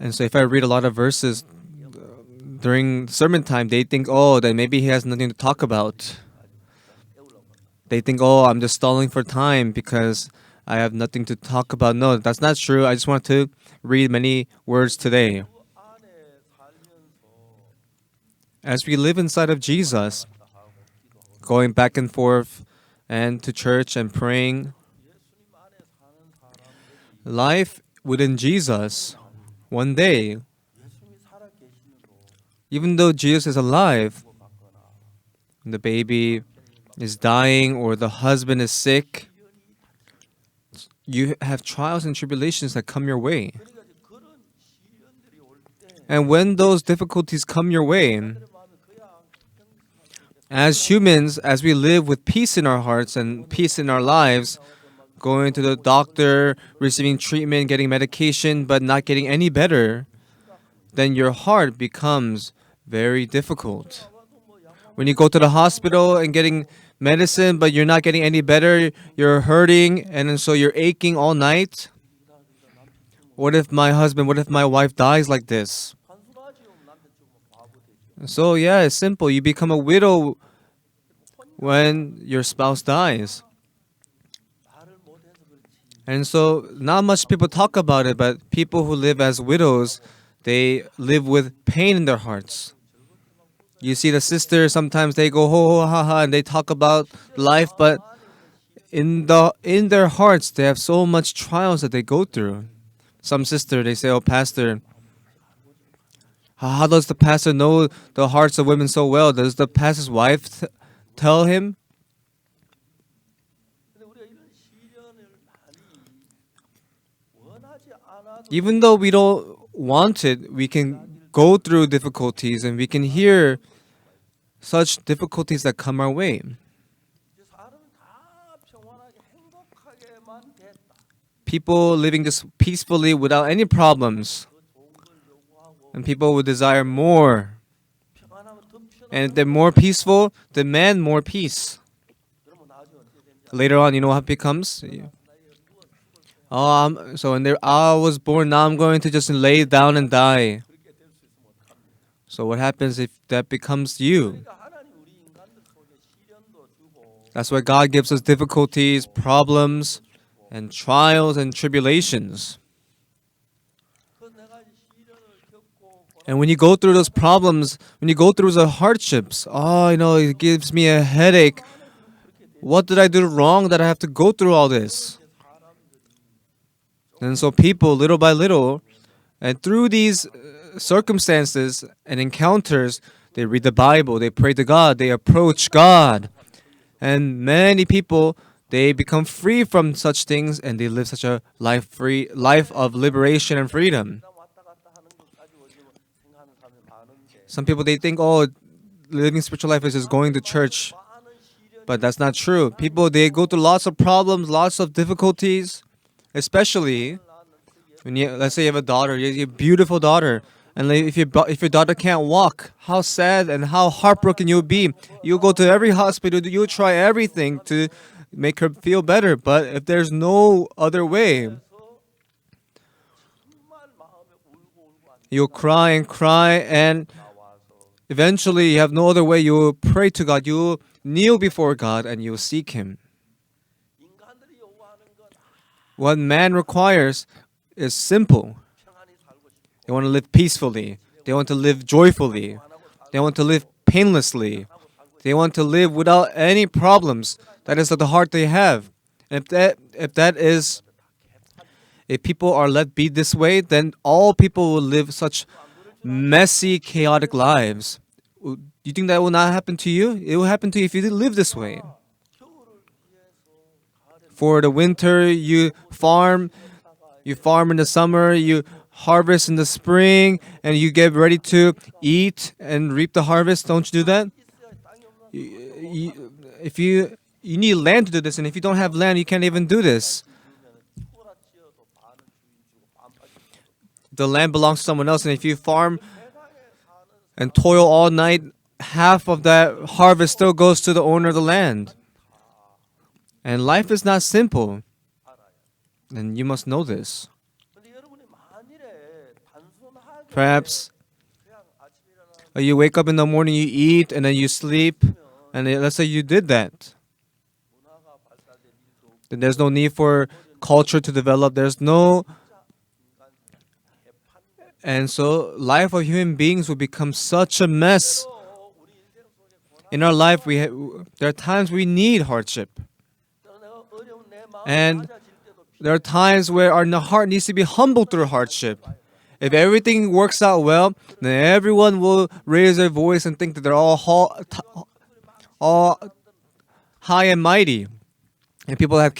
And so if I read a lot of verses during sermon time, they think, oh, then maybe he has nothing to talk about. They think, oh, I'm just stalling for time because I have nothing to talk about. No, that's not true. I just want to read many words today. As we live inside of Jesus, going back and forth and to church and praying, life within Jesus, one day, even though Jesus is alive, the baby is dying or the husband is sick, you have trials and tribulations that come your way. And when those difficulties come your way, as humans, as we live with peace in our hearts and peace in our lives, going to the doctor, receiving treatment, getting medication, but not getting any better, then your heart becomes very difficult. When you go to the hospital and getting medicine, but you're not getting any better, you're hurting, and then so you're aching all night. What if my husband, what if my wife dies like this? So yeah, it's simple. You become a widow when your spouse dies. And so not much people talk about it, but people who live as widows, they live with pain in their hearts. You see the sisters, sometimes they go ho ho ha ha and they talk about life, but in their hearts they have so much trials that they go through. Some sister, they say, oh pastor, how does the pastor know the hearts of women so well? Does the pastor's wife tell him? Even though we don't want it, we can go through difficulties and we can hear such difficulties that come our way. People living just peacefully without any problems. And people would desire more. And if they're more peaceful, demand more peace. Later on, you know what becomes? So when I was born, now I'm going to just lay down and die. So what happens if that becomes you? That's why God gives us difficulties, problems, and trials and tribulations. And when you go through those problems, when you go through the hardships, it gives me a headache. What did I do wrong that I have to go through all this? And so people, little by little, and through these circumstances and encounters, they read the Bible, they pray to God, they approach God. And many people, they become free from such things and they live such a life of liberation and freedom. Some people, they think, oh, living spiritual life is just going to church. But that's not true. People, they go through lots of problems, lots of difficulties, especially when let's say you have a daughter, you have a beautiful daughter, and if your daughter can't walk, how sad and how heartbroken you'll be. You'll go to every hospital, you'll try everything to make her feel better. But if there's no other way, you'll cry and cry, and eventually you have no other way. You'll pray to God, you'll kneel before God, and you'll seek Him. What man requires is simple. They want to live peacefully. They want to live joyfully. They want to live painlessly. They want to live without any problems. That is the heart they have. And if people are let be this way, then all people will live such messy, chaotic lives. Do you think that will not happen to you? It will happen to you if you live this way. For the winter, you farm in the summer, you harvest in the spring, and you get ready to eat and reap the harvest. Don't you do that? If you need land to do this, and if you don't have land, you can't even do this. The land belongs to someone else, and if you farm and toil all night, half of that harvest still goes to the owner of the land. And life is not simple. And you must know this. Perhaps you wake up in the morning, you eat, and then you sleep, and let's say you did that. Then there's no need for culture to develop. There's no, and so life of human beings will become such a mess. In our life, there are times we need hardship, and there are times where our heart needs to be humbled through hardship. If everything works out well, then everyone will raise their voice and think that they're all high and mighty. And people have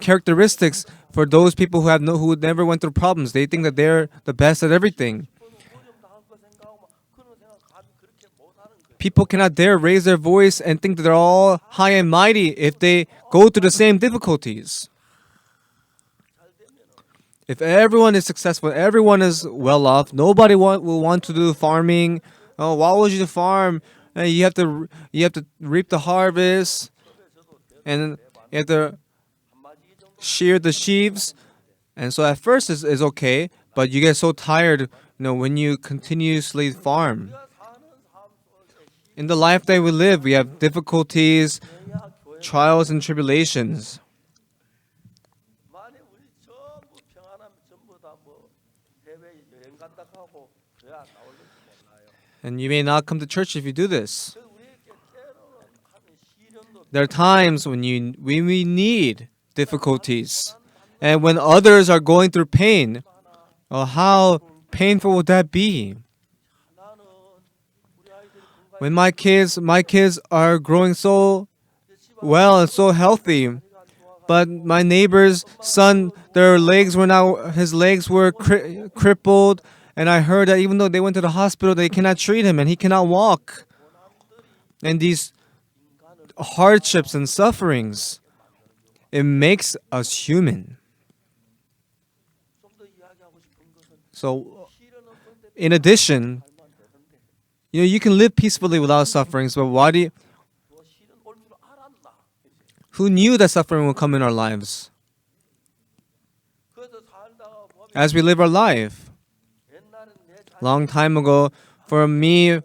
characteristics for those people who never went through problems. They think that they're the best at everything. People cannot dare raise their voice and think that they're all high and mighty if they go through the same difficulties. If everyone is successful, everyone is well off, nobody will want to do farming. Oh, why would you farm? You have to reap the harvest, and you have to shear the sheaves. And so at first is okay, but you get so tired, when you continuously farm. In the life that we live, we have difficulties, trials, and tribulations. And you may not come to church if you do this. There are times when we need difficulties. And when others are going through pain, how painful would that be? When my kids are growing so well and so healthy, but my neighbor's son, his legs were crippled, and I heard that even though they went to the hospital, they cannot treat him and he cannot walk. And these hardships and sufferings, it makes us human. So, in addition, you can live peacefully without sufferings, but who knew that suffering will come in our lives? As we live our life. Long time ago, for me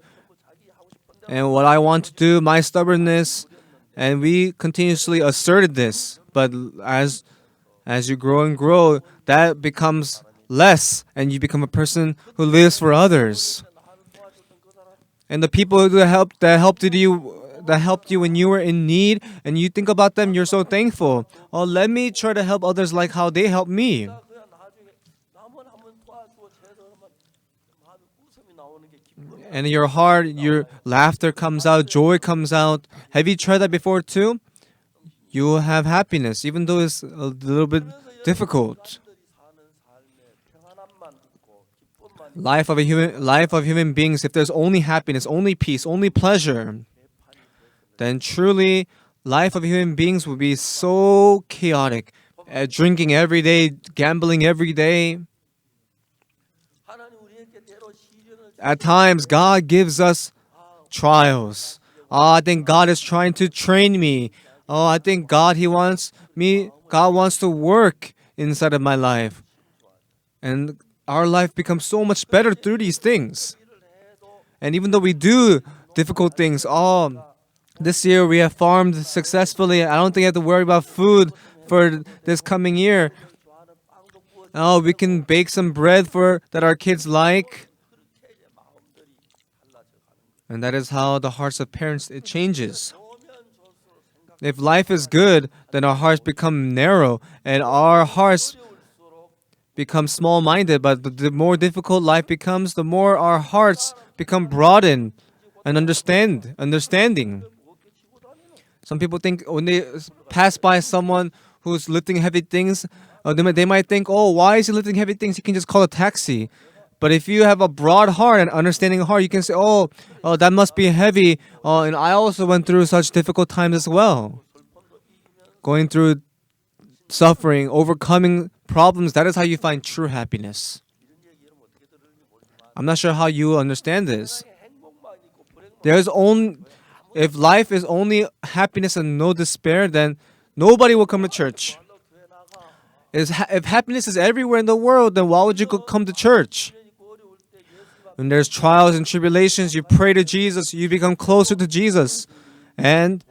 and what I want to do, my stubbornness, and we continuously asserted this. But as you grow and grow, that becomes less, and you become a person who lives for others. And the people that helped you when you were in need, and you think about them, you're so thankful. Oh, let me try to help others like how they helped me. And in your heart, your laughter comes out, joy comes out. Have you tried that before too? You will have happiness, even though it's a little bit difficult. Life of human beings, if there's only happiness, only peace, only pleasure, then truly life of human beings will be so chaotic. Drinking every day, gambling every day. At times, God gives us trials. Oh, I think God is trying to train me. Oh, I think God wants to work inside of my life. And our life becomes so much better through these things. And even though we do difficult things, this year we have farmed successfully. I don't think I have to worry about food for this coming year. Oh, we can bake some bread that our kids like. And that is how the hearts of parents, it changes. If life is good, then our hearts become narrow and our hearts become small-minded. But the more difficult life becomes, the more our hearts become broadened and understanding. Some people think when they pass by someone who's lifting heavy things, they might think, oh, why is he lifting heavy things? He can just call a taxi. But if you have a broad heart and understanding heart, you can say, oh, that must be heavy. And I also went through such difficult times as well. Going through suffering, overcoming problems, that is how you find true happiness. I'm not sure how you understand this. If life is only happiness and no despair, then nobody will come to church. If happiness is everywhere in the world, then why would you come to church? When there's trials and tribulations, you pray to Jesus, you become closer to Jesus, and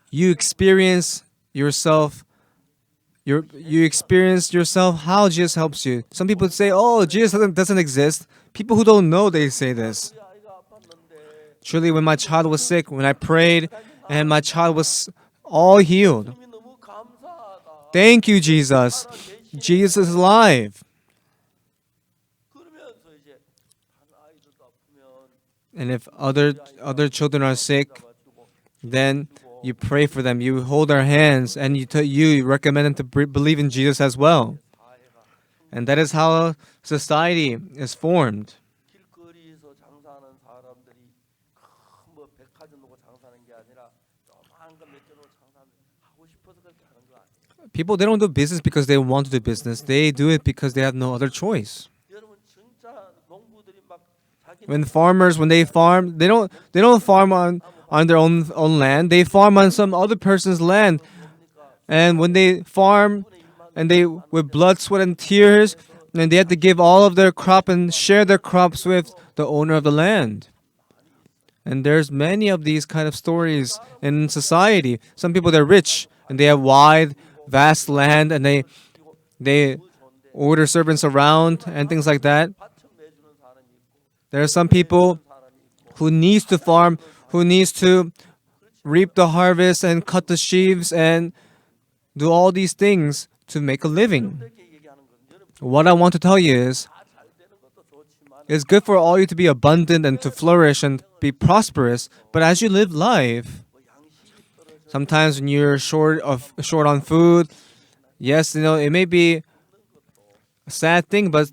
you experience yourself. You experience yourself how Jesus helps you. Some people say, "Oh, Jesus doesn't exist." People who don't know, they say this. Truly, when my child was sick, when I prayed, and my child was all healed. Thank you, Jesus. Jesus is alive. And if other children are sick, then you pray for them. You hold their hands, and you recommend them to believe in Jesus as well. And that is how society is formed. 길거리에서 장사하는 사람들이 큰뭐 백화점 놓고 장사하는 게 아니라 조그마한 거 몇 개 놓고 장사하고 싶어서 그렇게 하는 거 아니에요. People, they don't do business because they want to do business. They do it because they have no other choice. 여러분 진짜 농부들이 막 자기 When farmers, when they farm, they don't farm on their own land. They farm on some other person's land. And when they farm, and they with blood, sweat, and tears, and they have to give all of their crop and share their crops with the owner of the land. And there's many of these kind of stories in society. Some people, they're rich and they have wide, vast land, and they order servants around and things like that. 밭을 내주는 사람이 있고 There are some people who needs to farm, who needs to reap the harvest and cut the sheaves and do all these things to make a living. 그렇게 얘기하는 건 여러분 What I want to tell you is, 다 잘 되는 것도 좋지만 it's good for all you to be abundant and to flourish and be prosperous, but as you live life, 뭐 양식이 떨어져 sometimes when you're short on food, yes, it may be a sad thing, but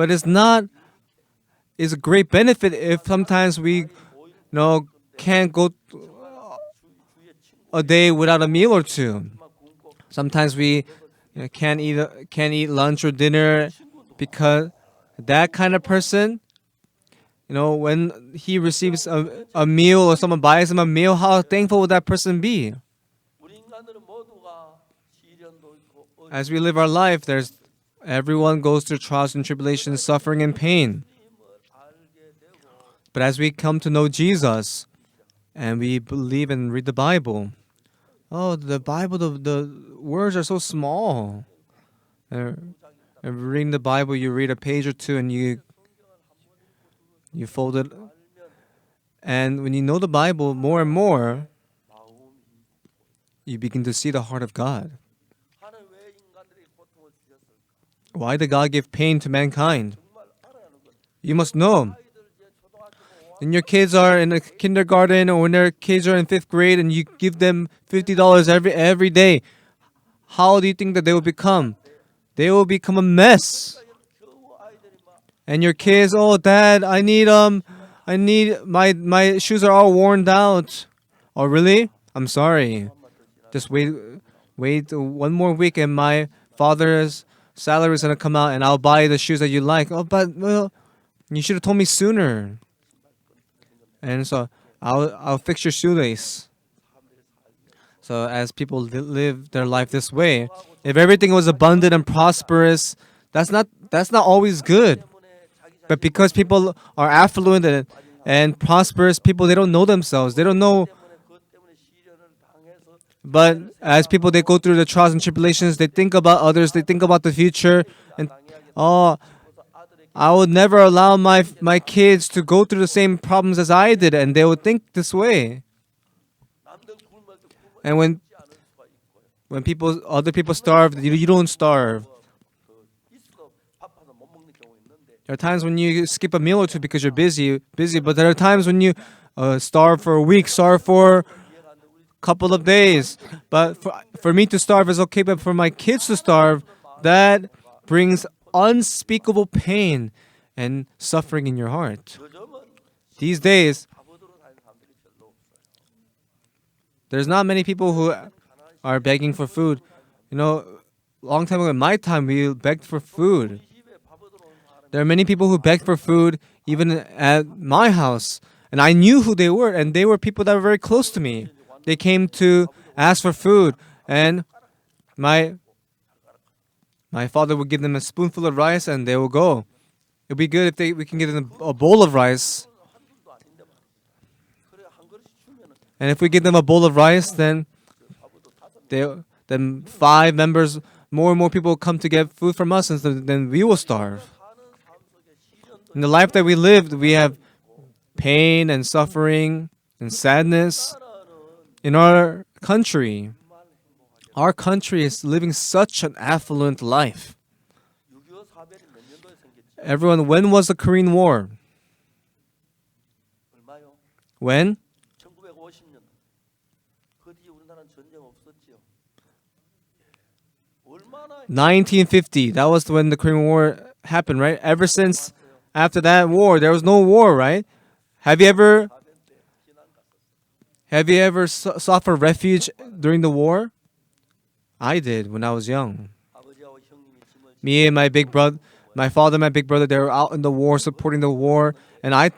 it's a great benefit if sometimes we can't go a day without a meal or two. Sometimes we can't eat lunch or dinner because that kind of person, when he receives a meal or someone buys him a meal, how thankful would that person be? 우리 인간들은 모두가 시련도 있고 As we live our life, everyone goes through trials and tribulations, suffering and pain. 어려움을 알게 되고 But as we come to know Jesus and we believe and read the Bible, the Bible, the words are so small. Reading the Bible, you read a page or two and you fold it. And when you know the Bible more and more, you begin to see the heart of God. 하나님 왜 인간들에게 고통을 주셨을까? Why did God give pain to mankind? 정말 알아야 하는 거예요. You must know. 아이들 이제 초등학교 When your kids are in a kindergarten or when their kids are in 5th grade and you give them $50 every day, how do you think that they will become? They will become a mess. 겨우 아이들이 막 And your kids, oh dad, I need my shoes are all worn out. Oh really? I'm sorry. Just wait one more week and my father's salary is gonna come out and I'll buy the shoes that you like. Oh, but you should have told me sooner. And so I'll fix your shoelace. So as people live their life this way, if everything was abundant and prosperous, that's not always good. But because people are affluent and prosperous, people, they don't know themselves. They don't know. 그것 때문에 시련을 당해서 But as people, they go through the trials and tribulations, they think about others, they think about the future, and I would never allow my kids to go through the same problems as I did, and they would think this way. 남들 굶을 때 굶지 And when 않을 수가 있고요. other people starve, you don't starve. 있어도 바빠서 못 먹는 경우 있는데 There are times when you skip a meal or two because you're busy, but there are times when you starve for a week, starve for a couple of days. But for me to starve is okay, but for my kids to starve, that brings unspeakable pain and suffering in your heart. 요즘은 These days, 밥얻으러 다니는 사람들이 별로 없어요. there's not many people who are begging for food. Long time ago in my time, we begged for food. 우리 집에 밥얻으러 온 사람이 There are many people who begged for food even at my house. And I knew who they were, and they were people that were very close to me. They came to ask for food, and my father would give them a spoonful of rice and they will go. It'd be good if we can get them a bowl of rice, 한 줄도 아닌데 말이지. 그래 한 그릇 주면은 and if we give them a bowl of rice, then 사부도 다섯 명. they then 5 members, more and more people come to get food from us, and so then we will starve. 사는 삶 속에 시련도 In the life that we lived, we have pain and suffering and sadness. 나라는 In our country, 정말 행복하게. our country is living such an affluent life. 6.25 사변이 몇 년도에 생겼지? Everyone, when was the Korean War? 얼마요? When? 1950년. 그 뒤에 우리나라는 전쟁 없었지요. 얼마나 1950. That was when the Korean War happened, right? Ever since after that war, there was no war, right? Have you ever 사변 때 피난 갔었어. have you ever sought for refuge during the war? I did when I was young. 아버지하고 형님이 짐을 Me and my big brother, my father, and my big brother, they were out in the war, supporting the war, and I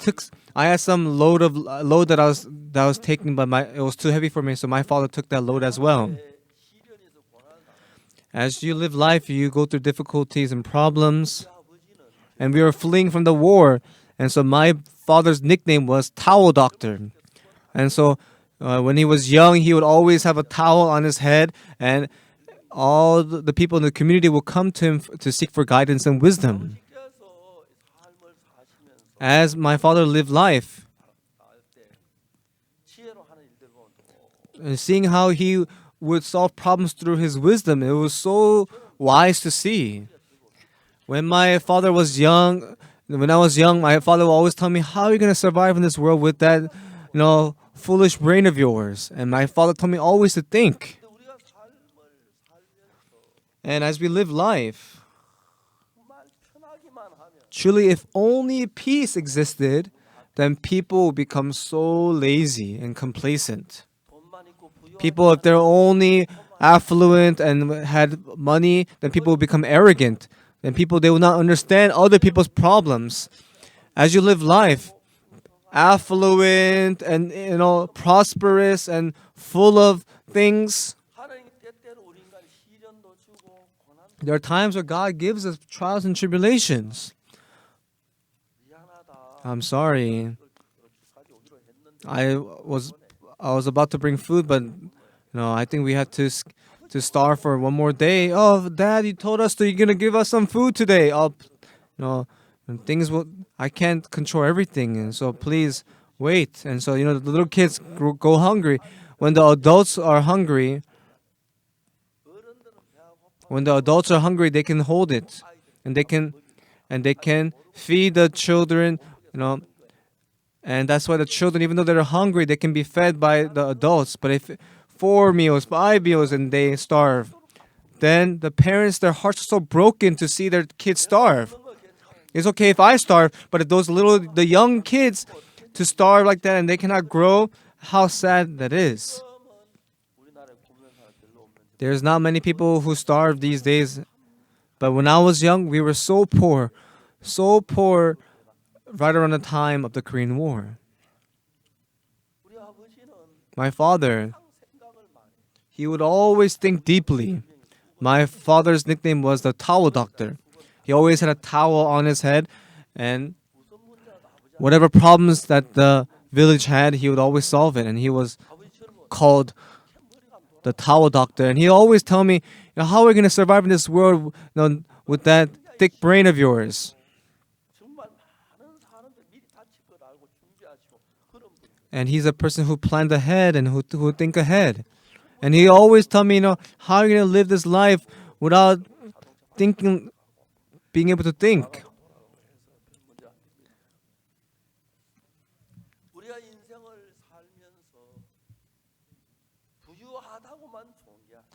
had some load that I was taking, but it was too heavy for me, so my father took that load as well. 시련에서 고난을 당하는 As you live life, you go through difficulties and problems, 아버지는 and we were fleeing from the war, and so my father's nickname was Towel Doctor, and so when he was young, he would always have a towel on his head, and all the people in the community would come to him to seek for guidance and wisdom. 아버지께서 삶을 사시면서 As my father lived life, 나을 때 지혜로 하는 일들 보면 또 and seeing how he would solve problems through his wisdom, it was so wise to see. When my father was young, when I was young, my father would always tell me, "How are you going to survive in this world with that, foolish brain of yours?" And my father told me always to think. 근데 우리가 삶을 살면서 And as we live life, 정말 편하기만 하면 truly, if only peace existed, then people would become so lazy and complacent. 돈만 있고 부유한 People, if they're only affluent and had money, then people will become arrogant. Then people, they will not understand other people's problems. As you live life, affluent and prosperous and full of things, 하나님 때때로 우리 인간 시련도 주고 고난도 there are times where God gives us trials and tribulations. 미안하다. I'm sorry. 가지 오기로 했는데 I was about to bring food, but I think we had to starve for one more day. Oh, Dad, you told us that you're gonna give us some food today. Oh, and things will. I can't control everything, and so please wait. And so the little kids go hungry. When the adults are hungry, 어른들은 배가 고파 when the adults are hungry, they can hold it, and they can feed the children. And that's why the children, even though they're hungry, they can be fed by the adults. But if 4 meals, 5 meals, and they starve, then the parents, their hearts are so broken to see their kids starve. It's okay if I starve, but if the young kids to starve like that and they cannot grow, how sad that is. 우리나라에 굶는 사람 별로 없는데 There's not many people who starve these days. But when I was young, we were so poor right around the time of the Korean War. 우리 아버지는 My father, 항상 생각을 많이 he would always think deeply. My father's nickname was the towel doctor. He always had a towel on his head, and 무슨 문제라도 아버지 whatever problems that the village had, he would always solve it. And he was 아버지처럼 called 머리가 안 돌아 the towel doctor. And he always tell me, how are we going to survive in this world with that thick brain of yours? 정말 많은 사람들 미리 다칠 걸 알고 준비하시고 그런 분 And he's a person who planned ahead and who think ahead. And he always tell me, how are you going to live this life without being able to think? 문제 안 됩니다. 우리가 인생을 살면서 부유하다고만 좋은 게 아니에요.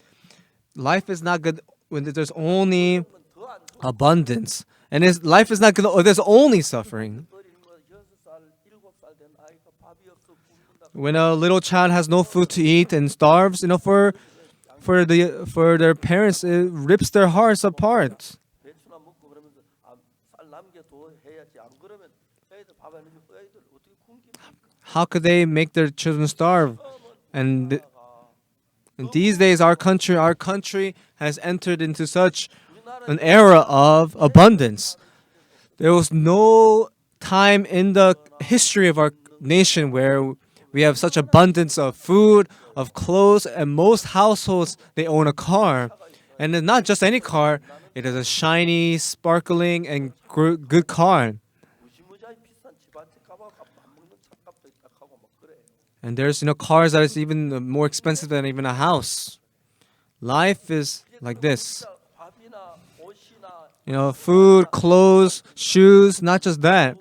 Life is not good when there's only 더안 좋은 abundance. And life is not good when there's only suffering. 어린 거 6살, 7살 된 아이가 밥이 없어 굶는다. When a little child has no food to eat and starves, for their parents, it rips their hearts apart. 배추나 먹고 그러면서 쌀 남겨둬 해야지. 안 그러면 애들 밥 안 주면 애들 어떻게 굶깁니까? How could they make their children starve? And these days, our country has entered into such an era of abundance. There was no time in the history of our nation where we have such abundance of food, of clothes, and most households they own a car. And it's not just any car, it is a shiny, sparkling, and good car. 무지무지하게 비싼 집 한 채 값하고 맞먹는 차값도 있다 하고 막 그래. And there's cars that is even more expensive than even a house. Life is like this. 밥이나 옷이나 Food, clothes, shoes, not just that,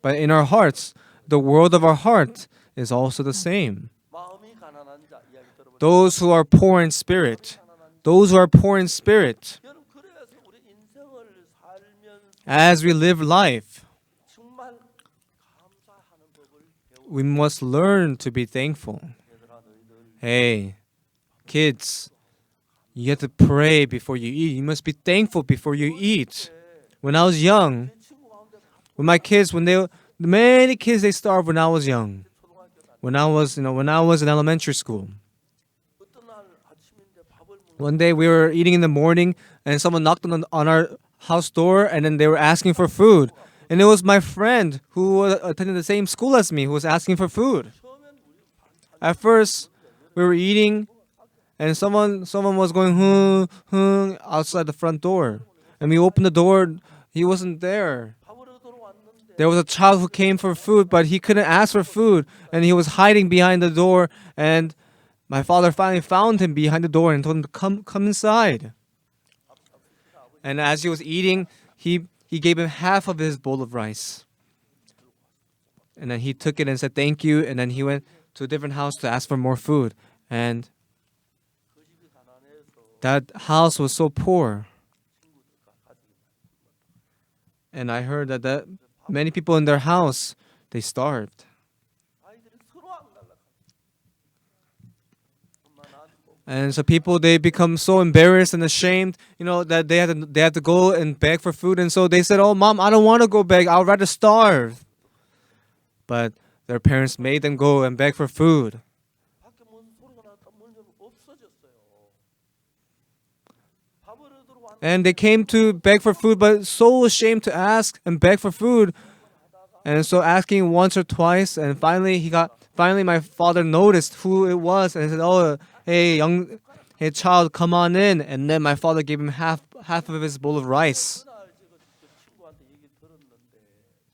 but in our hearts, the world of our heart is also the same. 마음이 가난한 자 이야기 들어보니까 Those who are poor in spirit, those who are poor in spirit, 여러분 그래서 우리 인생을 살면서 as we live life, 정말 감사하는 법을 배우고 we must learn to be thankful. 얘들아 너희들 Hey, kids, you have to pray before you eat. You must be thankful before you eat. When I was young, 내 친구 가운데 with my kids, many kids they starved when I was young. 초등학교 다닐 When I was in elementary school. 어떤 날 아침인데 밥을 먹는 One day we were eating in the morning and someone knocked on our house door and then they were asking for food. And it was my friend who attended the same school as me who was asking for food. 처음엔 우리 반찬 At first, we were eating and someone was going outside the front door. And we opened the door, he wasn't there. 밥을 얻으러 왔는데 There was a child who came for food, but he couldn't ask for food, and he was hiding behind the door. And my father finally found him behind the door and told him to come inside. And as he was eating, he gave him half of his bowl of rice. And then he took it and said thank you. And then he went to a different house to ask for more food. And 그 집이 가난해서 that house was so poor. 친구들과 가족이 And I heard that many people in their house they starved. 아이들이 서로 안 갈라. 엄마 나한테 뭐 And so people they become so embarrassed and ashamed, that they have to go and beg for food. And so they said, "Oh, mom, I don't want to go beg. I'd rather starve." But their parents made them go and beg for food. 밖에 뭔 소리가 났다 문 열면 없어졌어요. 밥을 얻으러 왔는데 And they came to beg for food, but so ashamed to ask and beg for food. And so asking once or twice, and finally my father noticed who it was and said, "Oh, hey child, come on in." And then my father gave him half of his bowl of rice. 그날 저 친구한테 얘기 들었는데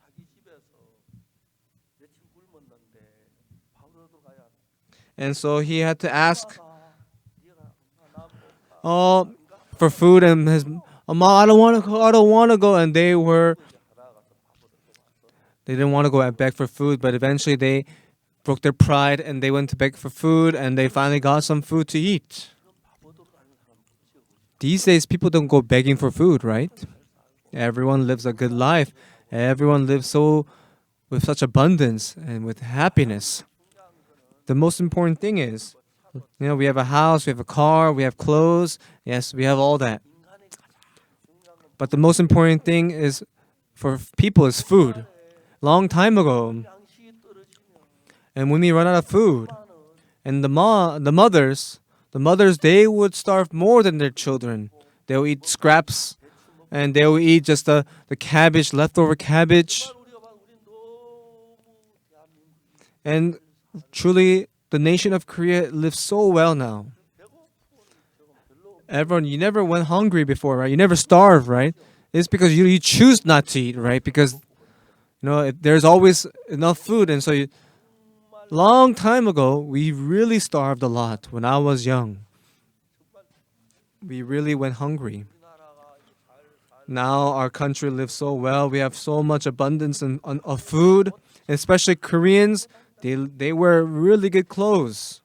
자기 집에서 며칠 굶었는데 밥을 얻으러 가야 And so he had to ask 네가 나 for food, and his mom, I don't want to go. And they didn't want to go and beg for food, but eventually they broke their pride and they went to beg for food, and they finally got some food to eat. These days, people don't go begging for food, right? Everyone lives a good life. Everyone lives with such abundance and with happiness. The most important thing is, we have a house, we have a car, we have clothes. Yes, we have all that. But the most important thing is for people is food. Long time ago, 양식이 떨어지면 and when we run out of food, and the mothers, they would starve more than their children. They'll eat scraps, and they'll eat just the cabbage, leftover cabbage. 우리가 봐 우리 너무 대한민국이 And truly, the nation of Korea lives so well now. Everyone, you never went hungry before, right? You never starved, right? It's because you choose not to eat, right? Because there's always enough food, and so long time ago we really starved a lot. When I was young, we really went hungry. Now our country lives so well. We have so much abundance of food, especially Koreans. They wear really good clothes.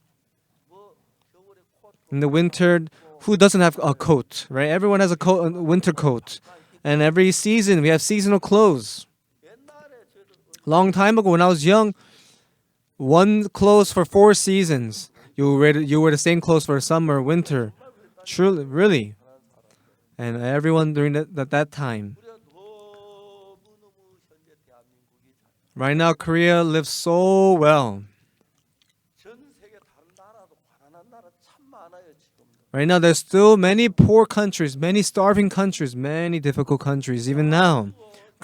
In the winter, who doesn't have a coat, right? Everyone has a winter coat. And every season, we have seasonal clothes. Long time ago, when I was young, one clothes for 4 seasons. You wear the same clothes for summer, winter. Truly, really. And everyone during that time. 우리가 너무너무 현재 대한민국이 Right now, Korea lives so well. 전 세계 다른 나라도 가난한 나라 참 많아요 지금도. Right now, there's still many poor countries, many starving countries, many difficult countries, even now.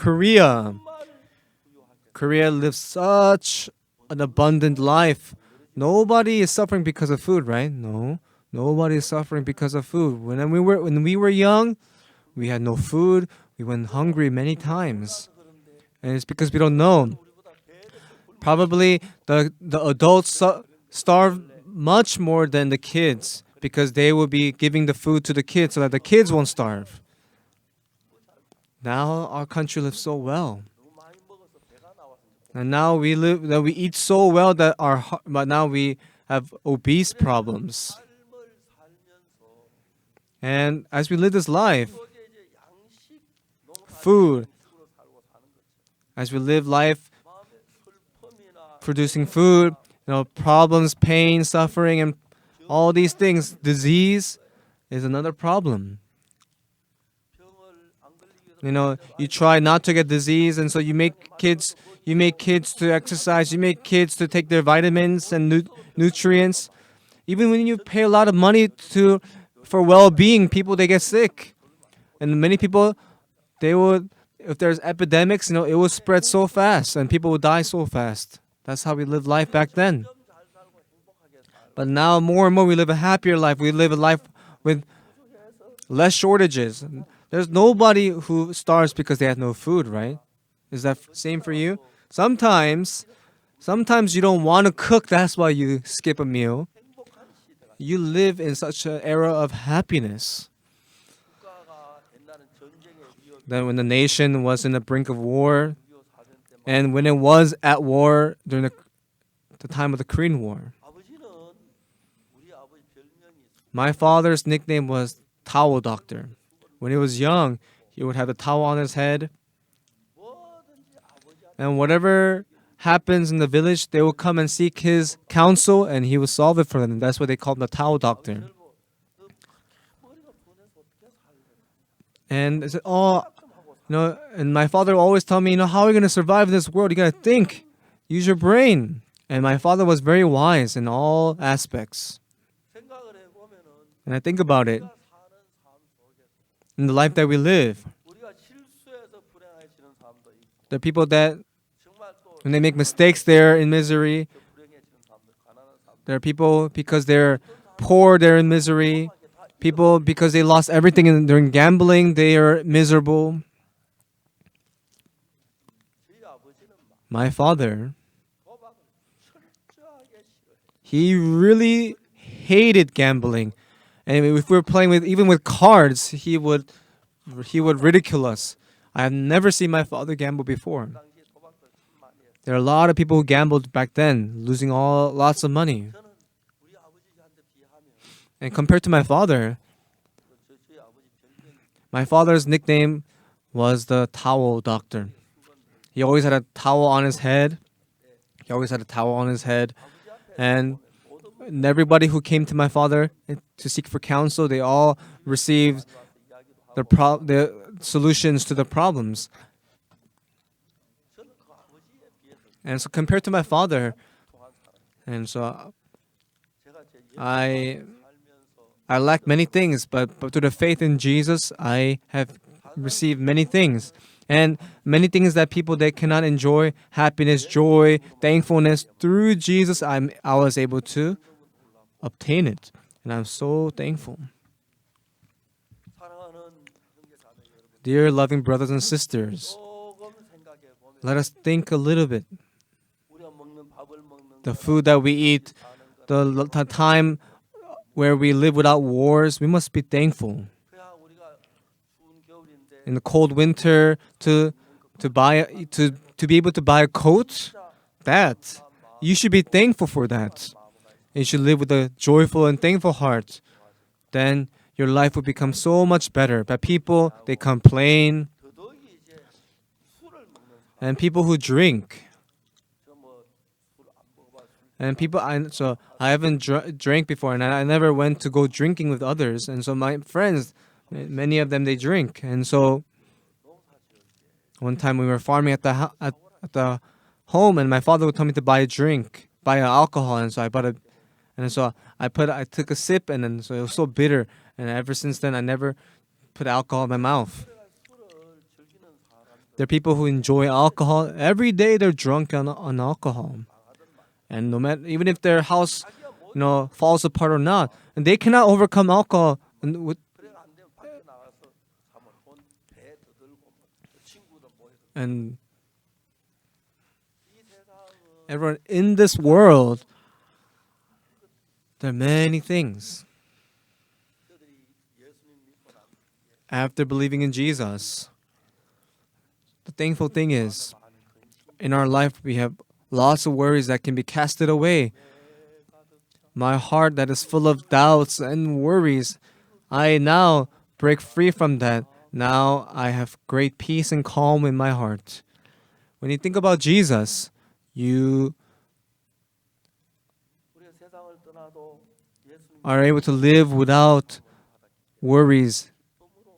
Korea. 정말 부유하게 Korea lives such an abundant life. Nobody is suffering because of food, right? No. Nobody is suffering because of food. When we were young, we had no food. We went hungry many times. 그래서 그런데 And it's because we don't know. 우리보다 배에서 굶어 Probably the adults starve much more than the kids because they will be giving the food to the kids so that the kids won't starve. Now our country lives so well. 너무 많이 먹어서 배가 나와서 이제 And now we eat so well that but now we have obese problems. 삶을 살면서 And as we live this life, 어제 이제 양식 농사 food, 식으로 살고 사는 거죠. as we live life 마음의 슬픔이나 producing food, problems, pain, suffering, and all these things, disease is another problem. 병을 안 걸리기 위해서 You try not to get disease, and so you make kids to exercise, you make kids to take their vitamins and nutrients. Even when you pay a lot of money for well-being, people they get sick, and many people they would if there's epidemics, it will spread so fast, and people would die so fast. That's how we lived life back then. 좀 잘 살고 행복하게 살고 But now more and more we live a happier life. We live a life with less shortages. There's nobody who starves because they have no food, right? Is that same for you? Sometimes you don't want to cook, that's why you skip a meal. 행복한 시대가 You live in such an era of happiness. 국가가 옛날엔 전쟁의 위협 Then when the nation was in the brink of war, 6.25 사전 때만 and when it was at war during the time of the Korean War, 아버지는 우리 아버지 별명이 my father's nickname was Towel Doctor. When he was young, he would have the towel on his head, 뭐든지 아버지한테 and whatever happens in the village, they will come and seek his counsel, and he will solve it for them. That's why they call him the Towel Doctor. 절보 너 머리가 분해서 어떻게 살래? And they said, and my father would always tell me, how are you going to survive in this world? You got to think, use your brain. And my father was very wise in all aspects. 생각을 해보면은 And I think about it 우리가 사는 삶 속에서 in the life that we live. 우리가 실수해서 불행해지는 사람도 있고 There are people that, 정말 또 when they make mistakes, they're in misery. 불행해지는 사람들, 가난한 사람들 There are people because they're poor, they're in misery. People because they lost everything during gambling, they are miserable. 저희 아버지는 막 My father, 도박을 철저하게 싫어해. he really hated gambling. And if we were playing even with cards, he would ridicule us. I have never seen my father gamble before. 당시에 도박을 참 많이 했어요. There are a lot of people who gambled back then, losing lots of money. 저는 우리 아버지한테 비하면 And compared to my father, 저희 아버지 별명이 my father's nickname was the Towel Doctor. He always had a towel on his head. And everybody who came to my father to seek for counsel, they all received the solutions to the problems. 저는 그 아버지에 비해서 And so compared to my father, 통한 사람. and so 제가 제 I 살면서 lack many things, but through the faith in Jesus, I have received many things. And many things that people they cannot enjoy, happiness, joy, thankfulness, through Jesus, I was able to obtain it. And I'm so thankful. 사랑하는 형제자매 여러분, Dear loving brothers and sisters, 조금 생각해 보면 let us think a little bit. 우리가 먹는 밥을 먹는 The 것, food that we eat, 사는 것, the time where we live without wars, we must be thankful. 그야 우리가 추운 겨울인데 In the cold winter, to be able to buy a coat, that you should be thankful for that. You should live with a joyful and thankful heart. Then your life will become so much better. But people they complain, 더더욱이 이제 술을 먹는 사람, and people who drink, 저뭐술안 먹어봐 술 and people. I haven't drank before, and I never went to go drinking with others. And so my friends, many of them they drink. And so one time we were farming at the home, and my father would tell me to buy an alcohol, and so I bought I took a sip, and then so it was so bitter, and ever since then I never put alcohol in my mouth. 술을 즐기는 사람들 There are people who enjoy alcohol. Every day they're drunk on alcohol. And no matter, even if their house, falls apart or not, and they cannot overcome alcohol. 그래 안 되면 밖에 나가서 사면 돈배 두들고 뭐 친구도 모여서 And 이 세상은 everyone in this world, there are many things. 저들이 예수님 믿고 난 After believing in Jesus, the thankful thing is, 많은 근심 in our life we have lots of worries that can be casted away. My heart that is full of doubts and worries, I now break free from that. Now I have great peace and calm in my heart. When you think about Jesus, you 우리가 세상을 떠나도 예수님 are able to live without worries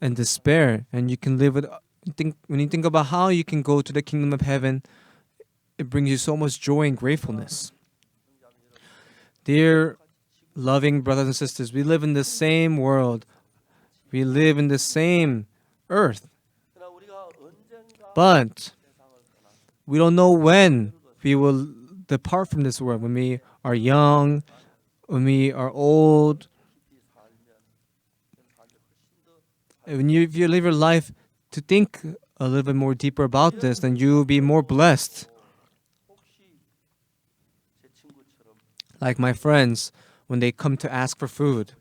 and despair, and you can live with. When you think about how you can go to the kingdom of heaven, it brings you so much joy and gratefulness. Dear loving brothers and sisters, we live in the same world. We live in the same earth. 그러나 우리가 언젠가 But 세상을 떠나 we don't know when we will depart from this world. When we are young, when we are old, 깊이 살면 그런 삶이 훨씬 더 if you live your life to think a little bit more deeper about this, then you will be more blessed. 혹시 제 친구처럼 Like my friends, when they come to ask for food,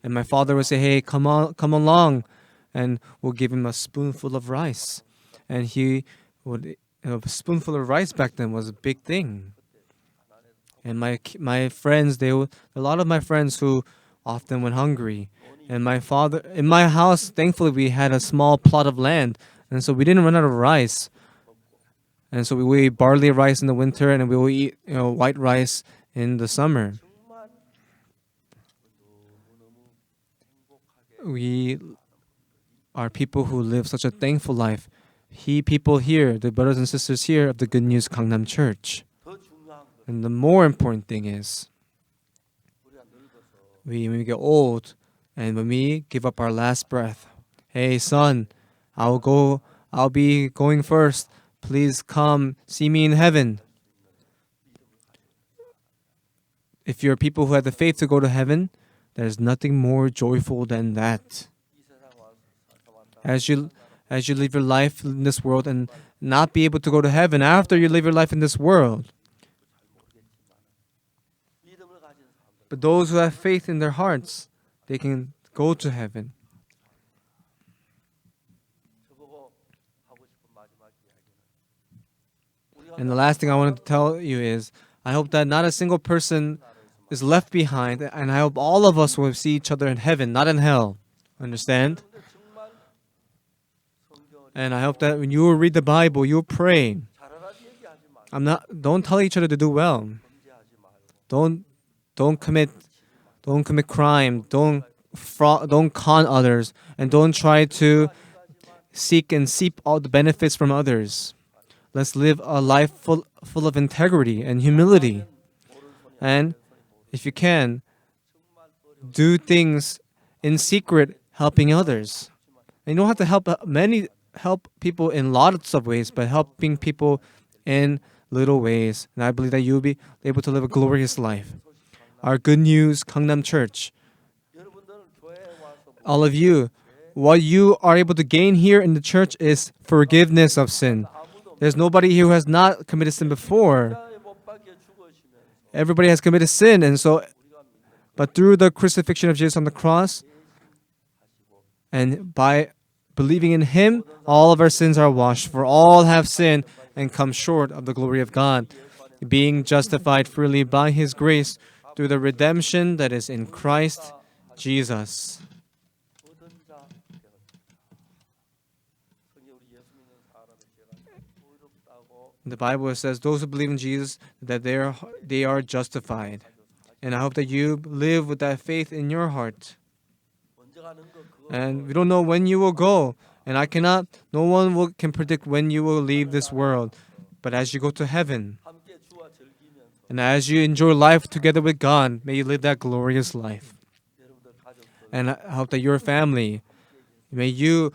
and my father would say, "Hey, come along," and we'll give him a spoonful of rice, and he would. A spoonful of rice back then was a big thing. And my friends, a lot of my friends who often went hungry. And my father, in my house, thankfully we had a small plot of land, and so we didn't run out of rice. And so we eat barley rice in the winter, and we will eat white rice in the summer. 정말 너무너무 행복하게 We are people who live such a thankful life. People here, the brothers and sisters here of the Good News Gangnam Church. 더 중요한 건 And the more important thing is, 우리가 늙어서 when we get old and when we give up our last breath, "Hey son, I'll be going first. Please come see me in heaven." If you're people who have the faith to go to heaven, there's nothing more joyful than that. 이 세상 와서 살아왔다 As you live your life in this world and not be able to go to heaven after you live your life in this world. 믿음을 가진 사람들 But those who have faith in their hearts, they can go to heaven. 저보고 하고 싶은 마지막 이야기는 우리가 And the last thing I wanted to tell you is, I hope that not a single person is left behind, and I hope all of us will see each other in heaven, not in hell. Understand? 근데 정말 성경을 And I hope that when you read the Bible, you pray. 잘하라고 얘기하지 말고 Don't tell each other to do well. 범죄하지 말고 Don't commit crime. Don't con others, and don't try to seek and seep all the benefits from others. Let's live a life full of integrity and humility. And if you can, do things in secret, helping others. And you don't have to help people in lots of ways, but helping people in little ways. And I believe that you'll be able to live a glorious life. Our Good News Gangnam Church, 여러분들은 교회에 와서 all of you, what you are able to gain here in the church is forgiveness of sin. 아무도 There's nobody here who has not committed sin before. 십자가에 못 박혀 죽으시면서 Everybody has committed sin, and so, 우리가 믿는 but through the crucifixion of Jesus on the cross, and by believing in Him, all of our sins are washed. For all have sinned and come short of the glory of God, being justified freely by His grace through the redemption that is in Christ Jesus. 모든 자 성경 우리 예수 믿는 사람의 죄가 의롭다고 The Bible says those who believe in Jesus, that they are justified. And I hope that you live with that faith in your heart. 먼저 가는 거 그거 And we don't know when you will go. And no one can predict when you will leave this world. But as you go to heaven, 함께 주와 즐기면서 and as you enjoy life together with God, may you live that glorious life. 여러분들 가족들 And I hope that your family, may you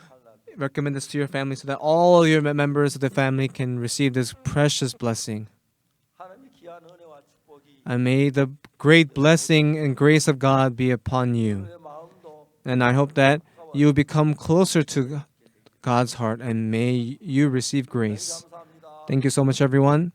recommend this to your family so that all your members of the family can receive this precious blessing. 하나님의 귀한 은혜와 축복이 And may the great blessing and grace of God be upon you. 내 마음도 And I hope that you become closer to God's heart and may you receive grace. 감사합니다. Thank you so much, everyone.